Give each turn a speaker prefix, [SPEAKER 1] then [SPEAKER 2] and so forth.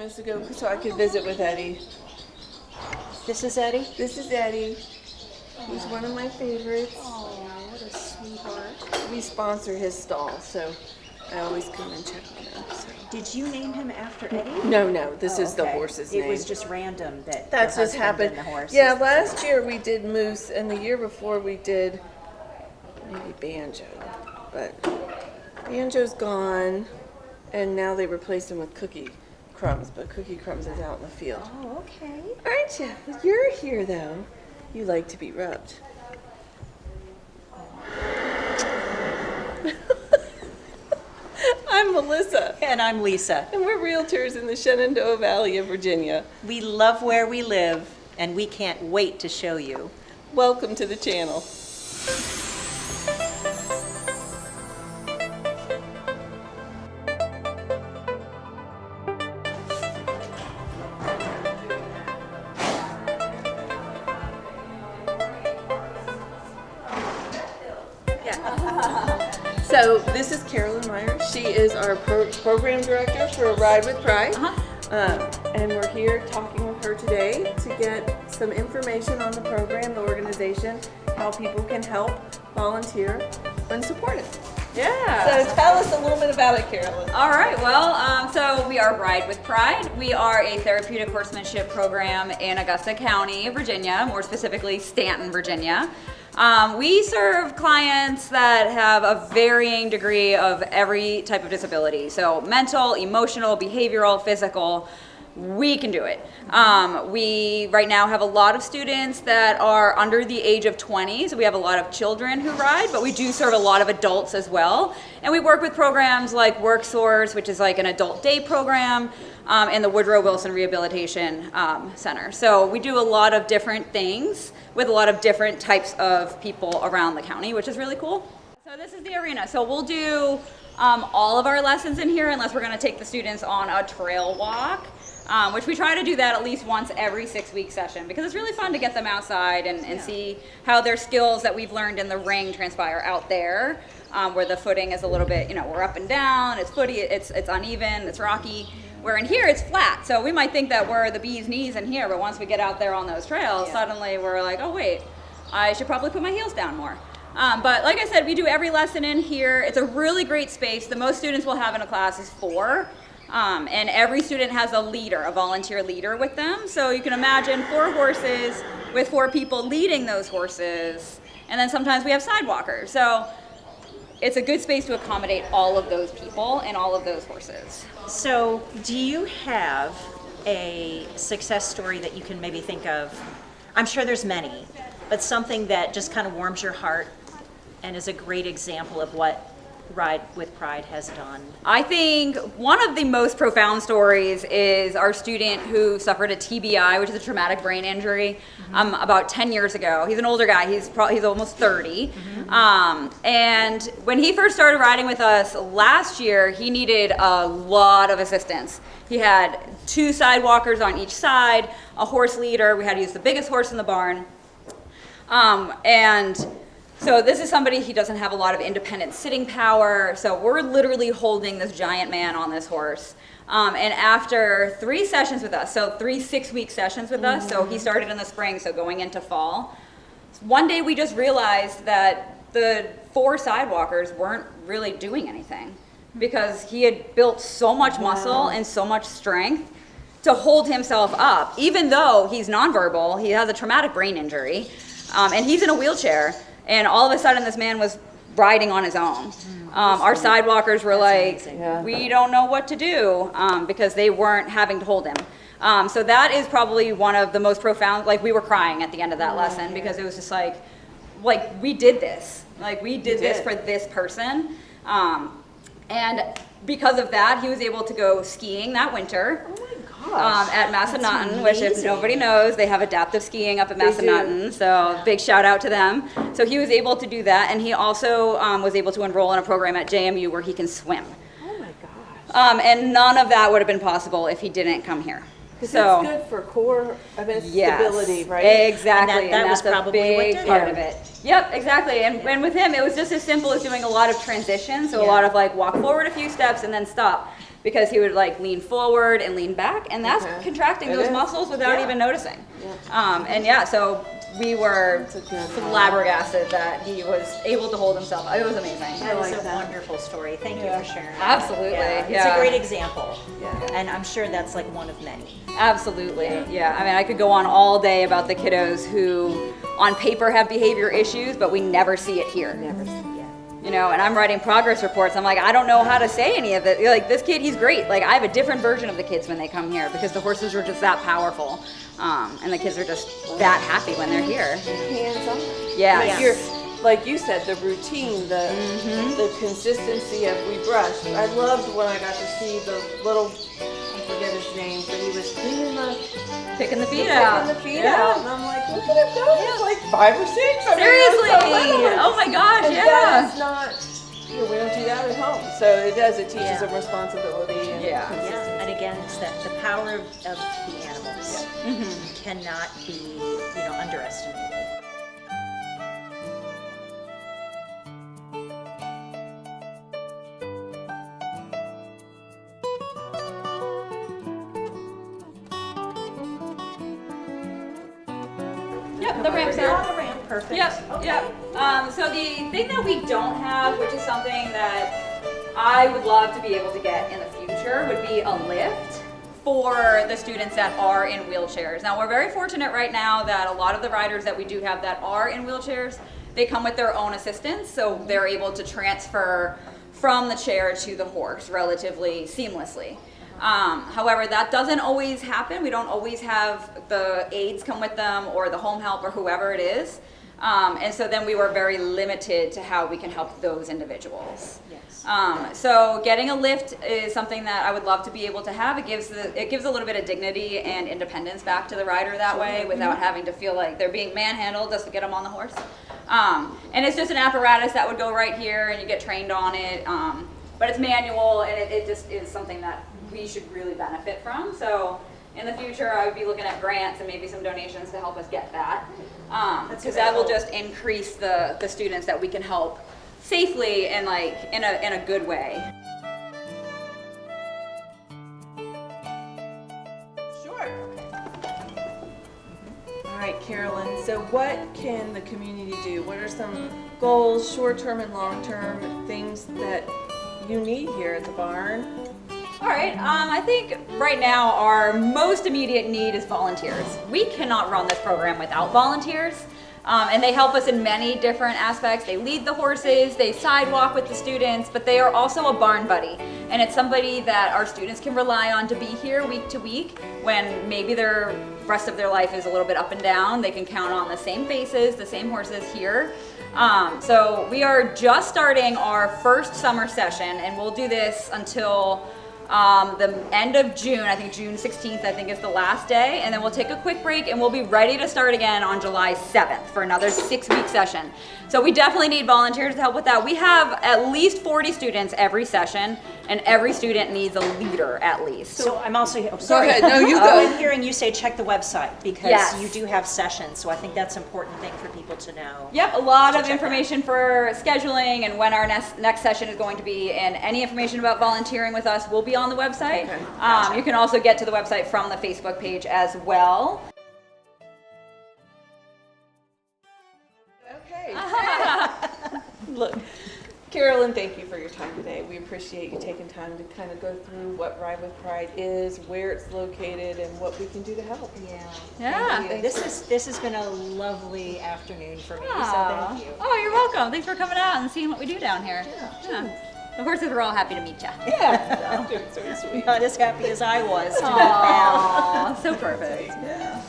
[SPEAKER 1] minutes ago so I could visit with Eddie.
[SPEAKER 2] This is Eddie?
[SPEAKER 1] This is Eddie. He's one of my favorites.
[SPEAKER 2] Oh, what a sweetheart.
[SPEAKER 1] We sponsor his stall, so I always come and check on him. So.
[SPEAKER 2] Did you name him after Eddie?
[SPEAKER 1] No, this is the horse's name.
[SPEAKER 2] It was just random that
[SPEAKER 1] That's just happened. Yeah, last year we did Moose, and the year before we did maybe Banjo. But Banjo's gone, and now they replaced him with Cookie Crumbs, but Cookie Crumbs is out in the field.
[SPEAKER 2] Oh, okay.
[SPEAKER 1] Aren't you? You're here, though. You like to be rubbed. I'm Melissa.
[SPEAKER 2] And I'm Lisa.
[SPEAKER 1] And we're realtors in the Shenandoah Valley of Virginia.
[SPEAKER 2] We love where we live, and we can't wait to show you.
[SPEAKER 1] Welcome to the channel. So this is Carolyn Meyer. She is our program director for Ride with Pride. And we're here talking with her today to get some information on the program, the organization, how people can help, volunteer, and support it.
[SPEAKER 3] Yeah.
[SPEAKER 1] So tell us a little bit about it, Carolyn.
[SPEAKER 3] All right. Well, so we are Ride with Pride. We are a therapeutic horsemanship program in Augusta County, Virginia, more specifically Staunton, Virginia. We serve clients that have a varying degree of every type of disability. So mental, emotional, behavioral, physical. We can do it. We right now have a lot of students that are under the age of 20, so we have a lot of children who ride, but we do serve a lot of adults as well. And we work with programs like WorkSource, which is like an adult day program, and the Woodrow Wilson Rehabilitation Center. So we do a lot of different things with a lot of different types of people around the county, which is really cool. So this is the arena. So we'll do all of our lessons in here unless we're gonna take the students on a trail walk. Which we try to do that at least once every 6-week session because it's really fun to get them outside and see how their skills that we've learned in the ring transpire out there, where the footing is a little bit, we're up and down, it's footy, it's uneven, it's rocky, where in here it's flat. So we might think that we're the bee's knees in here, but once we get out there on those trails, suddenly we're like, oh wait, I should probably put my heels down more. But like I said, we do every lesson in here. It's a really great space. The most students we'll have in a class is 4. And every student has a leader, a volunteer leader with them. So you can imagine 4 horses with 4 people leading those horses. And then sometimes we have sidewalkers. So it's a good space to accommodate all of those people and all of those horses.
[SPEAKER 2] So do you have a success story that you can maybe think of? I'm sure there's many, but something that just kind of warms your heart and is a great example of what Ride with Pride has done.
[SPEAKER 3] I think one of the most profound stories is our student who suffered a TBI, which is a traumatic brain injury, about 10 years ago. He's an older guy. He's almost 30. And when he first started riding with us last year, he needed a lot of assistance. He had 2 sidewalkers on each side, a horse leader. We had to use the biggest horse in the barn. So this is somebody, he doesn't have a lot of independent sitting power, so we're literally holding this giant man on this horse. And after 3 sessions with us, so 3 6-week sessions with us, so he started in the spring, so going into fall, one day we just realized that the 4 sidewalkers weren't really doing anything because he had built so much muscle and so much strength to hold himself up, even though he's nonverbal, he has a traumatic brain injury, and he's in a wheelchair. And all of a sudden, this man was riding on his own. Our sidewalkers were we don't know what to do because they weren't having to hold him. So that is probably one of the most profound, we were crying at the end of that lesson because it was just like we did this. We did this for this person. And because of that, he was able to go skiing that winter. At Massanutten, which if nobody knows, they have adaptive skiing up at Massanutten, so big shout out to them. So he was able to do that, and he also was able to enroll in a program at JMU where he can swim.
[SPEAKER 1] Oh my gosh.
[SPEAKER 3] And none of that would have been possible if he didn't come here.
[SPEAKER 1] So it's good for core stability, right?
[SPEAKER 3] Exactly.
[SPEAKER 2] And that was probably
[SPEAKER 3] a big part of it. Yep, exactly. And with him, it was just as simple as doing a lot of transition, so a lot of walk forward a few steps and then stop. because he would like lean forward and lean back, and that's contracting those muscles without even noticing. And yeah, so we were flabbergasted that he was able to hold himself. It was amazing.
[SPEAKER 2] That was a wonderful story. Thank you for sharing.
[SPEAKER 3] Absolutely.
[SPEAKER 2] It's a great example. And I'm sure that's like one of many.
[SPEAKER 3] Absolutely. Yeah. I mean, I could go on all day about the kiddos who on paper have behavior issues, but we never see it here.
[SPEAKER 1] Never see it.
[SPEAKER 3] You know, and I'm writing progress reports. I'm like, I don't know how to say any of it. You're like, this kid, he's great. Like, I have a different version of the kids when they come here because the horses are just that powerful. And the kids are just that happy when they're here.
[SPEAKER 1] Hands-on.
[SPEAKER 3] Yeah.
[SPEAKER 1] Like you're, like you said, the routine, the consistency of we brush. I loved when I got to see the little, I forget his name, but he was
[SPEAKER 3] Picking the feet out.
[SPEAKER 1] Picking the feet out. And I'm like, look at him go. He's like 5 or 6.
[SPEAKER 3] Seriously.
[SPEAKER 1] I mean, so little.
[SPEAKER 3] Oh my gosh,
[SPEAKER 1] and
[SPEAKER 3] yeah.
[SPEAKER 1] That's not, you know, we don't do that at home. So it does. It teaches them responsibility and consistency.
[SPEAKER 2] And again, it's that the power of the animals cannot be, you know, underestimated.
[SPEAKER 3] Yep, the ramp's
[SPEAKER 2] You're
[SPEAKER 3] out.
[SPEAKER 2] on the ramp, perfect.
[SPEAKER 3] Yep. So the thing that we don't have, which is something that I would love to be able to get in the future, would be a lift for the students that are in wheelchairs. Now, we're very fortunate right now that a lot of the riders that we do have that are in wheelchairs, they come with their own assistance, so they're able to transfer from the chair to the horse relatively seamlessly. However, that doesn't always happen. We don't always have the aides come with them or the home help or whoever it is. And so then we were very limited to how we can help those individuals.
[SPEAKER 2] Yes.
[SPEAKER 3] So getting a lift is something that I would love to be able to have. It gives a little bit of dignity and independence back to the rider that way without having to feel like they're being manhandled just to get them on the horse. And it's just an apparatus that would go right here and you get trained on it. But it's manual and it just is something that we should really benefit from. So in the future, I would be looking at grants and maybe some donations to help us get that. Because that will just increase the students that we can help safely and like in a good way.
[SPEAKER 1] Sure. All right, Carolyn. So what can the community do? What are some goals, short-term and long-term, things that you need here at the barn?
[SPEAKER 3] All right, I think right now our most immediate need is volunteers. We cannot run this program without volunteers, and they help us in many different aspects. They lead the horses, they sidewalk with the students, but they are also a barn buddy, and it's somebody that our students can rely on to be here week to week when maybe their rest of their life is a little bit up and down. They can count on the same faces, the same horses here. So we are just starting our first summer session, and we'll do this until the end of June. I think June 16th, I think is the last day, and then we'll take a quick break and we'll be ready to start again on July 7th for another 6-week session. So we definitely need volunteers to help with that. We have at least 40 students every session, and every student needs a leader at least.
[SPEAKER 2] So I'm also, sorry.
[SPEAKER 1] Go ahead. No, you go.
[SPEAKER 2] I'm hearing you say check the website because you do have sessions, so I think that's an important thing for people to know.
[SPEAKER 3] Yep, a lot of information for scheduling and when our next session is going to be, and any information about volunteering with us will be on the website.
[SPEAKER 1] Okay, gotcha.
[SPEAKER 3] You can also get to the website from the Facebook page as well.
[SPEAKER 1] Okay. Look, Carolyn, thank you for your time today. We appreciate you taking time to kind of go through what Ride with Pride is, where it's located, and what we can do to help.
[SPEAKER 3] Yeah.
[SPEAKER 2] This has been a lovely afternoon for me, so thank you.
[SPEAKER 3] Oh, you're welcome. Thanks for coming out and seeing what we do down here. Yeah. The horses were all happy to meet you.
[SPEAKER 1] Yeah. So sweet.
[SPEAKER 2] Not as happy as I was to
[SPEAKER 3] Aww, so perfect.
[SPEAKER 1] Yeah.